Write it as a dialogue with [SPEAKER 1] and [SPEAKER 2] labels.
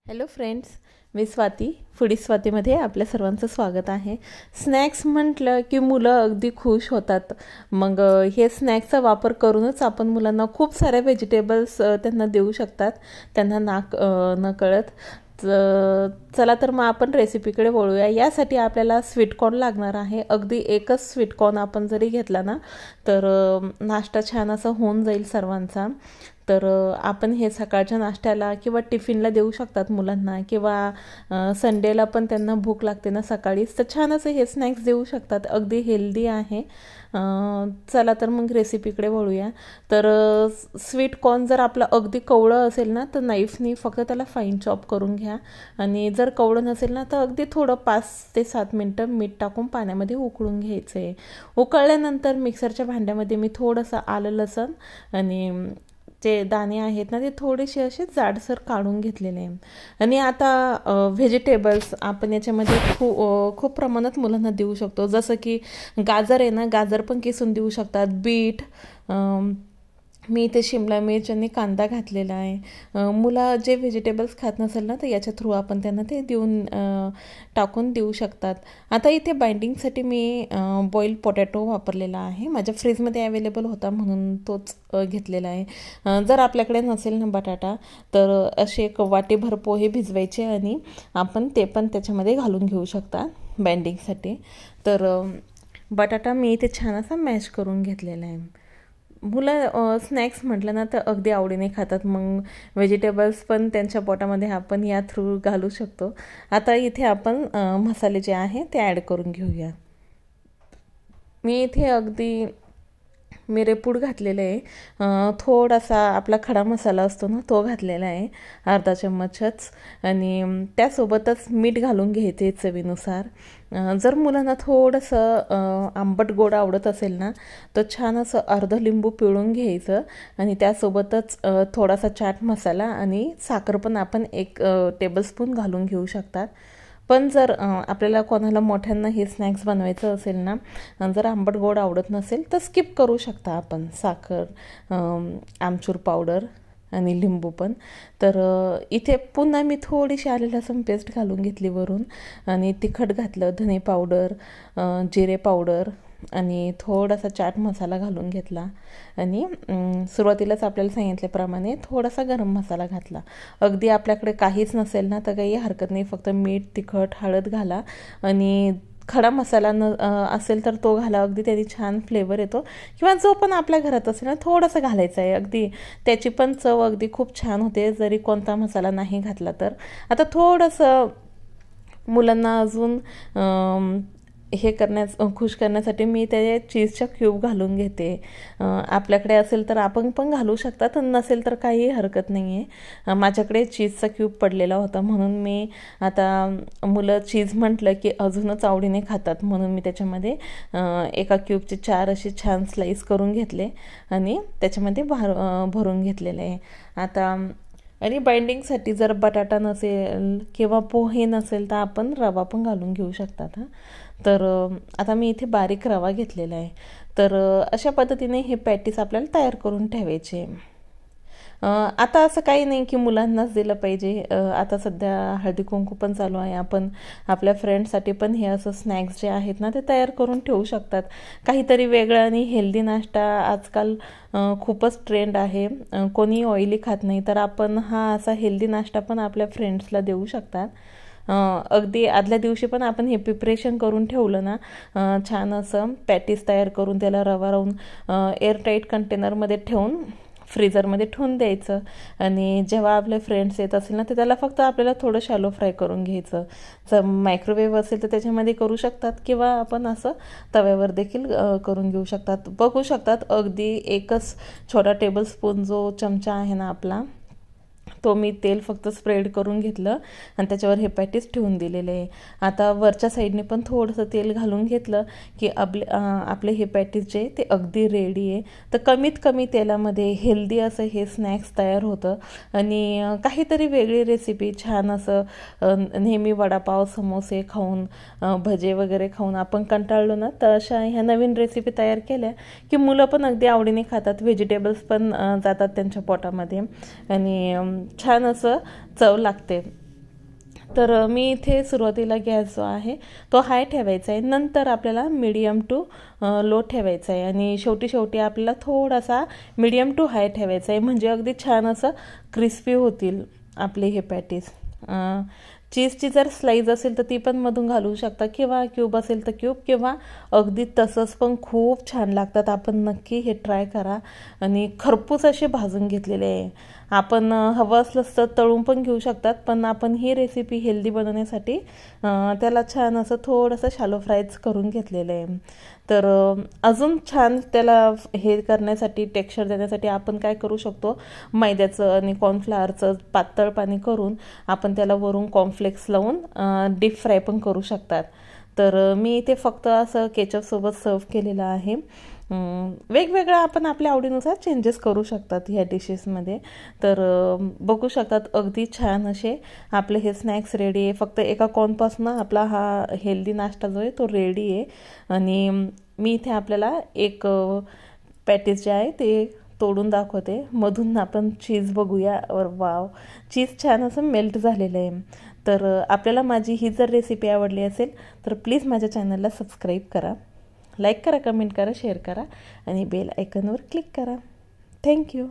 [SPEAKER 1] Hello friends, मी Swati foodie स्वातीमध्ये आपल्या सर्वांचं स्वागत आहे। स्नॅक्स म्हटलं की मुलं अगदी खुश होतात। मग हे स्नॅक्सचा वापर करूनच आपण मुलांना खूप सारे व्हेजिटेबल्स त्यांना देऊ शकतात, त्यांना नकळत। चला तर मग आपण रेसिपीकडे वळूया। यासाठी आपल्याला स्वीटकॉर्न लागणार आहे। अगदी एकच स्वीटकॉर्न आपण जरी घेतला ना तर नाश्ता छान असा होऊन जाईल सर्वांचा। तर आपण हे सकाळच्या नाश्त्याला किंवा टिफिनला देऊ शकतात मुलांना, किंवा संडेला पण त्यांना भूक लागते ना सकाळीच, तर छान असे हे स्नॅक्स देऊ शकतात। अगदी हेल्दी आहे। चला तर मग रेसिपीकडे वळूया। तर स्वीट कॉर्न जर आपलं अगदी कवळं असेल ना तर नाईफनी फक्त त्याला फाईन चॉप करून घ्या, आणि जर कवळं नसेल ना तर अगदी थोडं 5 ते 7 मिनटं मीठ टाकून पाण्यामध्ये उकळून घ्यायचं आहे। उकळल्यानंतर मिक्सरच्या भांड्यामध्ये मी थोडंसं आलं लसण आणि जे दाणे आहेत ना ते थोडेसे असे जाडसर काढून घेतलेले आहे। आणि आता व्हेजिटेबल्स आपण याच्यामध्ये खूप प्रमाणात मुलांना देऊ शकतो। जसं की गाजर आहे ना, गाजर पण किसून देऊ शकतात। बीट, मी इथे शिमला मिर्च आणि कांदा घातलेला आहे। मुलं जे व्हेजिटेबल्स खात नसेल ना तर याच्या थ्रू आपण त्यांना ते टाकून देऊ शकतात। आता इथे बाइंडिंगसाठी मी बॉइल्ड पोटॅटो वापरलेला आहे। माझ्या फ्रीजमध्ये अवेलेबल होता म्हणून तोच घेतलेला आहे। जर आपल्याकडे नसेल ना बटाटा तर असे एक वाटीभर पोहे भिजवायचे आणि आपण ते पण त्याच्यामध्ये घालून घेऊ शकता बाइंडिंगसाठी। तर बटाटा मी इथे छान असा मॅश करून घेतलेला आहे। मुलं स्नॅक्स म्हटलं ना तर अगदी आवडीने खातात, मग व्हेजिटेबल्स पण त्यांच्या पोटामध्ये आपण या थ्रू घालू शकतो। आता इथे आपण मसाले जे आहे ते ॲड करून घेऊया। मी इथे अगदी मिरेपूड घातलेलं आहे, थोडासा आपला खडा मसाला असतो ना तो घातलेला आहे, अर्धा चम्मचच, आणि त्यासोबतच मीठ घालून घ्यायचे चवीनुसार। जर मुलांना थोडंसं आंबट गोड आवडत असेल ना तर छान असं अर्ध लिंबू पिळून घ्यायचं, आणि त्यासोबतच थोडासा चाट मसाला आणि साखर पण आपण 1 टेबलस्पून घालून घेऊ शकतात। पण जर आपल्याला कोणाला मोठ्यांना हे स्नॅक्स बनवायचं असेल ना, जर आंबट गोड आवडत नसेल तर स्किप करू शकता आपण साखर, आमचूर पावडर आणि लिंबू पण। तर इथे पुन्हा मी थोडीशी आले लसूण पेस्ट घालून घेतली वरून, आणि तिखट घातलं, धने पावडर, जिरे पावडर आणि थोडासा चाट मसाला घालून घेतला, आणि सुरुवातीलाच आपल्याला सांगितल्याप्रमाणे थोडासा गरम मसाला घातला। अगदी आपल्याकडे काहीच नसेल ना तर काही हरकत नाही, फक्त मीठ, तिखट, हळद घाला, आणि खडा मसाला असेल तर तो घाला, अगदी त्याची छान फ्लेवर येतो। किंवा जो पण आपल्या घरात असेल ना थोडासा घालायचा आहे, अगदी त्याची पण चव अगदी खूप छान होते जरी कोणता मसाला नाही घातला तर। आता थोडंसं मुलांना अजून खुश करण्यासाठी मी ते चीजच्या क्यूब घालून घेते। आपल्याकडे असेल तर आपण पण घालू शकतात, नसेल तर काही हरकत नाही आहे। माझ्याकडे चीजचा क्यूब पडलेला होता म्हणून मी, आता मुलं चीज म्हटलं की अजूनच आवडीने खातात म्हणून मी त्याच्यामध्ये एका क्यूबचे 4 असे छान स्लाईस करून घेतले आणि त्याच्यामध्ये भरून घेतलेले आहे। आता आणि बाइंडिंगसाठी जर बटाटा नसेल किंवा पोहे नसेल तर आपण रवा पण घालून घेऊ शकतात। तर आता मी इथे बारीक रवा घेतलेला आहे। तर अशा पद्धतीने हे पॅटीस आपल्याला तयार करून ठेवायचे। आता असं काही नाही की मुलांनाच दिलं पाहिजे, आता सध्या हळदी कुंकू पण चालू आहे, आपण आपल्या फ्रेंड्ससाठी पण हे असं स्नॅक्स जे आहेत ना ते तयार करून ठेवू शकतात। काहीतरी वेगळं आणि हेल्दी नाश्ता आजकाल खूपच ट्रेंड आहे, कोणी ऑइली खात नाही, तर आपण हा असा हेल्दी नाश्ता पण आपल्या फ्रेंड्सला देऊ शकतात। अगदी आदल्या दिवशी पण आपण हे प्रिपरेशन करून ठेवलं ना, छान असं पॅटीस तयार करून त्याला रवा लावून एअरटाईट कंटेनरमध्ये ठेवून फ्रीजरमध्ये ठेवून द्यायचं, आणि जेव्हा आपले फ्रेंड्स येत असेल ना तर त्याला फक्त आपल्याला थोडं शॅलो फ्राय करून घ्यायचं। जर मायक्रोवेव्ह असेल तर त्याच्यामध्ये करू शकतात, किंवा आपण असं तव्यावर देखील करून घेऊ शकतात। बघू शकतात अगदी एकच छोटा टेबलस्पून जो चमचा आहे ना आपला, तो मी तेल फक्त स्प्रेड करून घेतलं आणि त्याच्यावर हे पॅटीस ठेवून दिलेले आहे। आता वरच्या साईडने पण थोडंसं तेल घालून घेतलं की आपले हे पॅटीस जे ते अगदी रेडी आहे। तर कमीत कमी तेलामध्ये हेल्दी असं हे स्नॅक्स तयार होतं, आणि काहीतरी वेगळी रेसिपी, छान असं नेहमी वडापाव, समोसे खाऊन, भजे वगैरे खाऊन आपण कंटाळलो ना, तर अशा ह्या नवीन रेसिपी तयार केल्या की मुलं पण अगदी आवडीने खातात, व्हेजिटेबल्स पण जातात त्यांच्या पोटामध्ये, आणि छान असं चव लागते। तर मी इथे सुरुवातीला गॅस जो आहे तो हाय ठेवायचा आहे, नंतर आपल्याला मीडियम टू लो ठेवायचा आहे आणि शेवटी आपल्याला थोडासा मीडियम टू हाय ठेवायचा आहे, म्हणजे अगदी छान असं क्रिस्पी होतील आपले हे पॅटीस. चीजची जर स्लाईज असेल तर ती पण मधून घालू शकता, किंवा क्यूब असेल तर क्यूब, किंवा अगदी तसंच पण खूप छान लागतात. आपण नक्की हे ट्राय करा. आणि खरपूस असे भाजून घेतलेले आहे. आपण हवं असलं तर तळून पण घेऊ शकतात, पण आपण ही रेसिपी हेल्दी बनवण्यासाठी त्याला छान असं थोडंसं शॅलो फ्रायच करून घेतलेलं आहे. तर अजून छान त्याला हे करण्यासाठी, टेक्स्चर देण्यासाठी आपण काय करू शकतो, मैद्याचं आणि कॉर्नफ्लॉवरचं पातळ पाणी करून आपण त्याला वरून कॉर्नफ्लेक्स लावून डीप फ्राय पण करू शकतात. तर मी इथे फक्त असं केचपसोबत सर्व केलेलं आहे. वेगवेगळं आपण आपल्या आवडीनुसार चेंजेस करू शकतात ह्या डिशेसमध्ये. तर बघू शकतात अगदी छान असे आपले हे स्नॅक्स रेडी आहे. फक्त एका कॉर्नपासून आपला हा हेल्दी नाश्ता जो आहे तो रेडी आहे. आणि मी इथे आपल्याला एक पॅटीस जे आहे ते तोडून दाखवते. मधून आपण चीज बघूया. वाव, चीज छान असं मेल्ट झालेलं आहे. तर आपल्याला माझी ही जर रेसिपी आवडली असेल तर प्लीज माझ्या चॅनलला सबस्क्राईब करा, लाईक करा, कमेंट करा, शेअर करा आणि बेल आयकॉनवर क्लिक करा. थँक्यू.